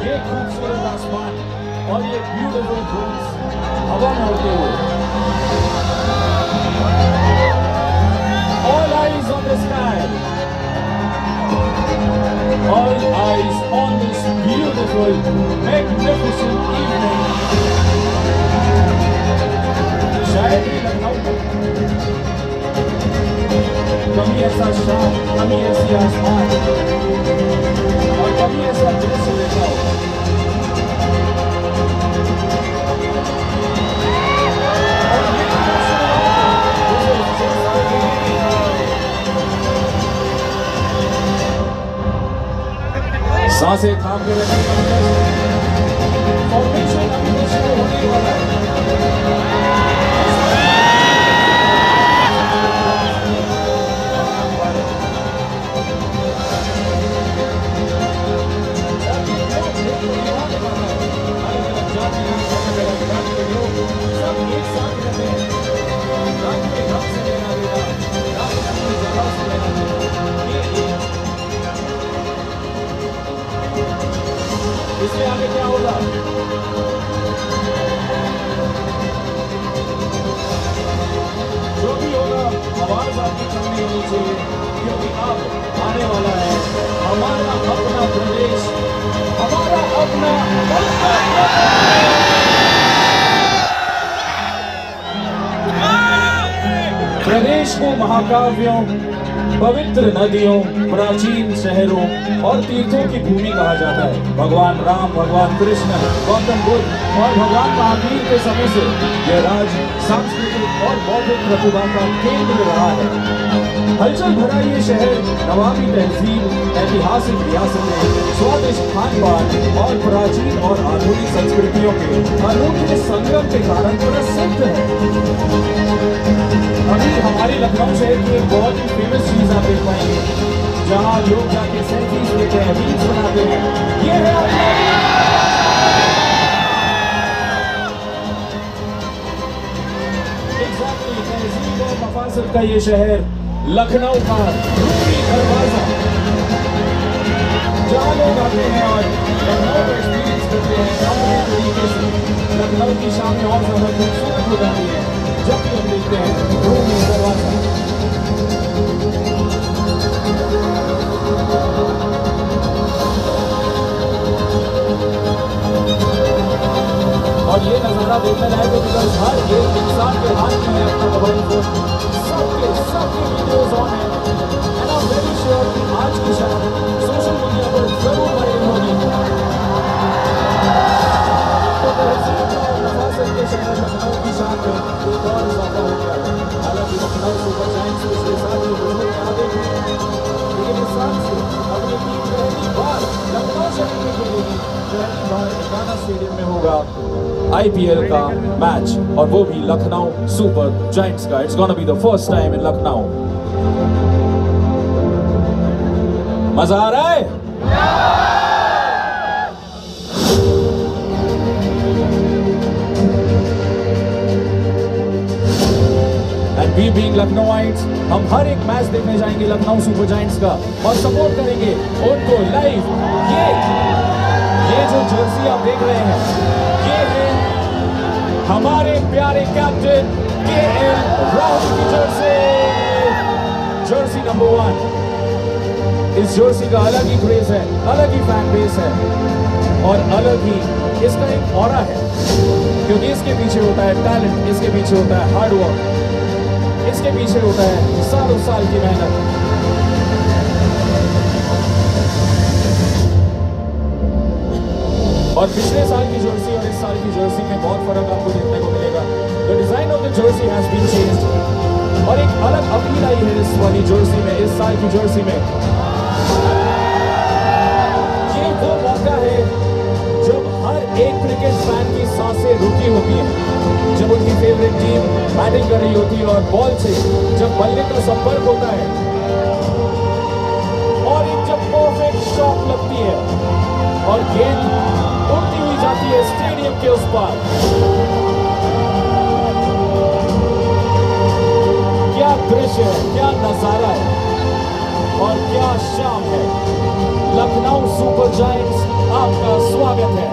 ये खूबसूरत आसमान और ये ब्यूटीफुल ड्रोन्स हवा में उड़ते हुए। All eyes on the sky. All eyes on this beautiful, magnificent evening. शायद ही लखनऊ कभी ऐसा शाम, कभी ऐसी आसमान और कभी ऐसा दृश्य देखा हो। सांसें थाम के रखने का फॉर्मेशन अभी शुरू होने वाला है। इसके आगे क्या होगा? जो भी होगा आवाज आपकी कम नहीं होनी चाहिए, क्योंकि अब आने वाला है हमारा अपना प्रदेश, हमारा अपना प्रदेश को महाकाव्यों, पवित्र नदियों, प्राचीन शहरों और तीर्थों की भूमि कहा जाता है। भगवान राम, भगवान कृष्ण, गौतम बुद्ध और भगवान महावीर के समय से यह राज्य सांस्कृतिक और बौद्धिक प्रतिभा का केंद्र रहा है। हलचल भरा ये शहर नवाबी तहजीब, ऐतिहासिक रियासतें, स्वादिष्ट खान पान और प्राचीन और आधुनिक संस्कृतियों के अनूठे संगम के कारण प्रसिद्ध है। अभी हमारे लखनऊ शहर की एक बहुत ही फेमस चीज आप देख पाएंगे, जहाँ लोग जाके सेल्फीज लेते हैं, रील्स बनाते हैं। ये है एग्जैक्टली तहजीब और मफासद का ये शहर, लखनऊ का रूमी दरवाजा, जहाँ लोग आते हैं और लखनऊ को एक्सपीरियंस करते हैं अपने तरीके से। लखनऊ की शामें और ज्यादा खूबसूरत हो जाती है जब भी हम देखते हैं रूमी दरवाजा। और ये नजारा देखने लायक है बिकॉज हर एक इंसान के हाथ में है अपना मोबाइल फोन, सबके वीडियोस ऑन है। And I am very sure कि आज की शाम सोशल मीडिया पर जरूर वायरल होगी। तो तहसील और नफासत के शहर लखनऊ की शान में एक और इजाफा हो गया। हालांकि लखनऊ सुपर जायंट्स पिछले साल ही ग्रुप में आगे थे, लेकिन इस साल से अपनी टीम पहली बार लखनऊ शहर में खेलेगी। पहली बार गाना स्टेडियम में होगा IPL का मैच, और वो भी लखनऊ सुपर जायंट्स का। It's gonna be the first time in Lucknow. मजा आ रहा है? एंड वी बीइंग लखनऊइट्स, हम हर एक मैच देखने जाएंगे लखनऊ सुपर जायंट्स का और सपोर्ट करेंगे उनको लाइव। ये जो जर्सी आप देख रहे हैं, ये है हमारे प्यारे कैप्टन KL राहुल की जर्सी नंबर 1। इस जर्सी का अलग ही क्रेज है, अलग ही फैन बेस है और अलग ही इसका एक ऑरा है, क्योंकि इसके पीछे होता है टैलेंट, इसके पीछे होता है हार्ड वर्क, इसके पीछे होता है सालों साल की मेहनत। और पिछले साल की जर्सी और इस साल की जर्सी में बहुत फर्क आपको देखने को मिलेगा। The design of the jersey has been changed और एक अलग अपील आई है इस वाली जर्सी में, इस साल की जर्सी में। ये वो मौका है जब हर एक क्रिकेट फैन की सांसें रुकी होती हैं, जब उनकी फेवरेट टीम बैटिंग कर रही होती है और बॉल से जब बल्ले का संपर्क होता है और एक जब परफेक्ट शॉट लगती है और गेंद उड़ती हुई जाती है स्टेडियम के उस पार। क्या दृश्य है, क्या नजारा है और क्या शाम है। लखनऊ सुपर जायंट्स आपका स्वागत है।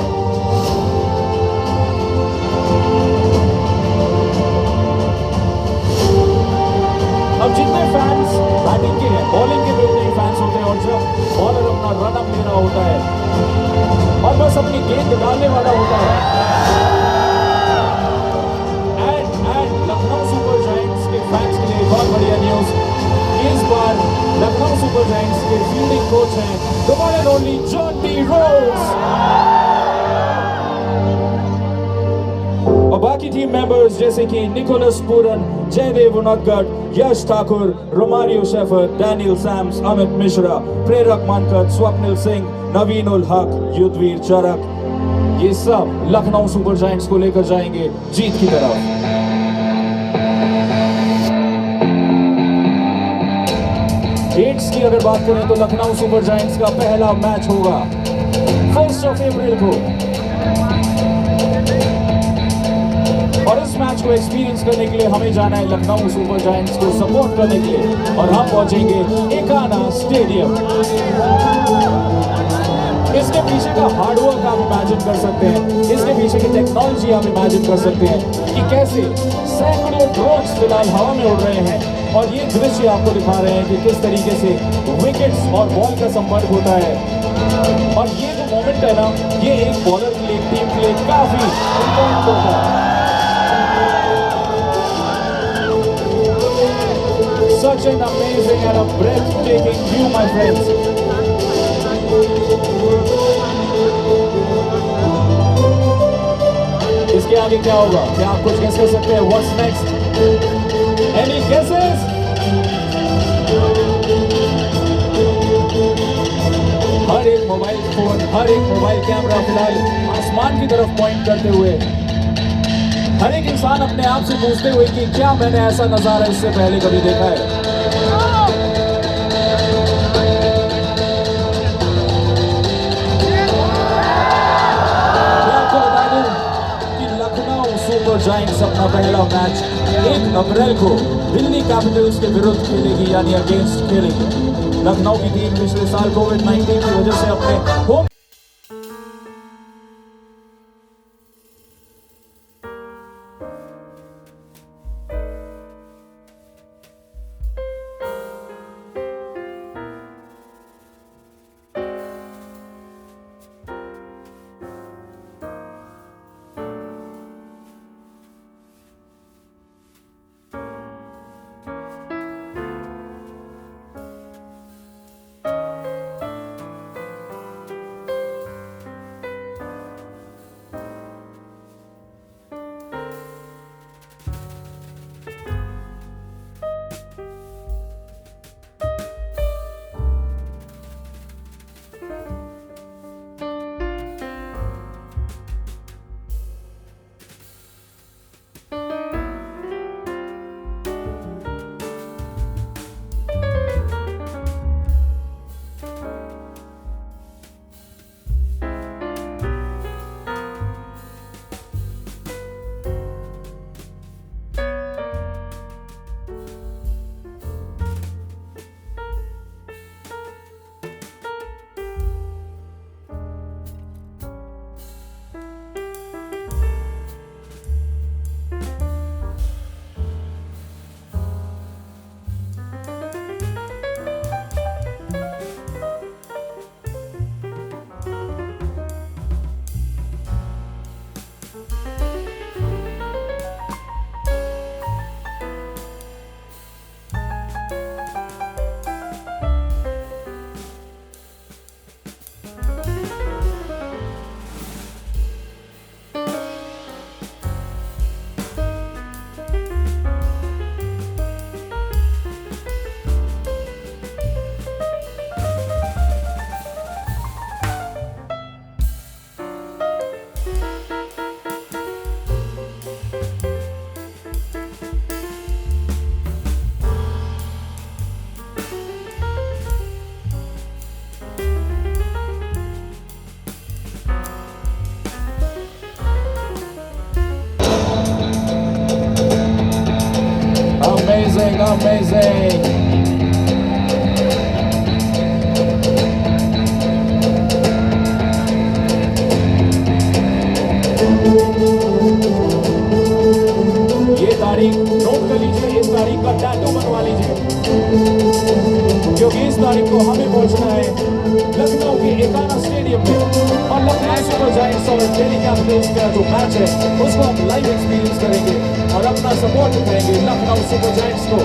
अब जितने फैंस बैटिंग के हैं, बॉलिंग के भी उतने ही फैंस होते हैं, और जब बॉलर अपना रन अप ले रहा होता है और बस अपनी गेंद डालने वाला होता है, एंड लखनऊ सुपर जायंट्स के फैंस के लिए बहुत बढ़िया न्यूज। इस बार लखनऊ सुपर जायंट्स के फील्डिंग कोच हैं the one and only Jonty Rhodes, और बाकी टीम मेंबर्स जैसे कि Nicholas Pooran, Jaydev Unadkat, Yash Thakur, Romario Shepherd, Daniel Sams, Amit Mishra, Prerak Mankad, Swapnil Singh, नवीन उल हक, युद्धवीर चरक, ये सब लखनऊ सुपर जायंट्स को लेकर जाएंगे जीत की तरफ। डेट्स की अगर बात करें तो लखनऊ सुपर जायंट्स का पहला मैच होगा 1 अप्रैल को, और इस मैच को एक्सपीरियंस करने के लिए हमें जाना है लखनऊ सुपर जायंट्स को सपोर्ट करने के लिए, और हम पहुंचेंगे एकाना स्टेडियम। इसके पीछे का हार्डवर्क आप इमेजिन कर सकते हैं, इसके पीछे की टेक्नोलॉजी आप इमेजिन कर सकते हैं कि कैसे सैकड़ों ड्रोन्स फिलहाल हवा में उड़ रहे हैं, और ये दृश्य आपको दिखा रहे हैं कि किस तरीके से विकेट्स और बॉल का संपर्क होता है। और ये जो मोमेंट है ना, ये एक बॉलर के लिए, टीम के लिए काफी इंपॉर्टेंट होता है। Such an amazing and a breathtaking view, my friends. इसके आगे क्या होगा? क्या आप कुछ गेस कर सकते हैं? What's next? Any guesses? हर एक मोबाइल फोन, हर एक मोबाइल कैमरा फिलहाल आसमान की तरफ पॉइंट करते हुए, हर एक इंसान अपने आप से पूछते हुए कि क्या मैंने ऐसा नजारा इससे पहले कभी देखा है। मैं आपको बता दूं कि लखनऊ सुपर जायंट्स अपना पहला मैच 1 अप्रैल को दिल्ली कैपिटल्स के विरुद्ध खेलेगी, यानी अगेंस्ट खेलेगी। लखनऊ की टीम पिछले साल कोविड-19 की वजह से अपने होम amazing. कैपिटल्स और दिल्ली कैपिटल्स का जो मैच है उसको हम लाइव एक्सपीरियंस करेंगे और अपना सपोर्ट दिखाएंगे लखनऊ सुपर जायंट्स को।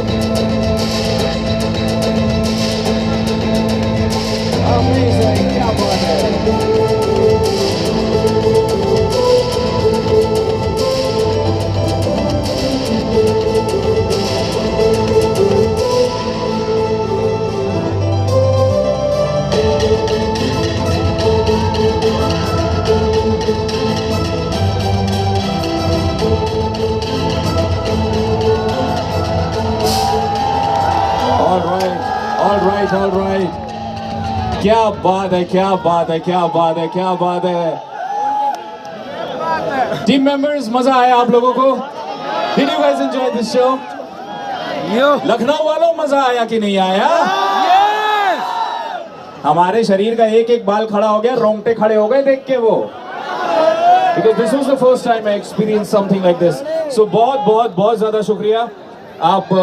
अमेजिंग, क्या बात है। All right. क्या बात है, क्या बात है, क्या बात है, क्या बात है। टीम मेंबर्स, मजा आया आप लोगों को? Did you guys enjoy this show? Lucknow वालों, मजा आया कि नहीं आया? हमारे शरीर का एक एक बाल खड़ा हो गया, रोंगटे खड़े हो गए देख के वो। Because this was the first time I experienced something like this. So बहुत बहुत बहुत ज्यादा शुक्रिया आप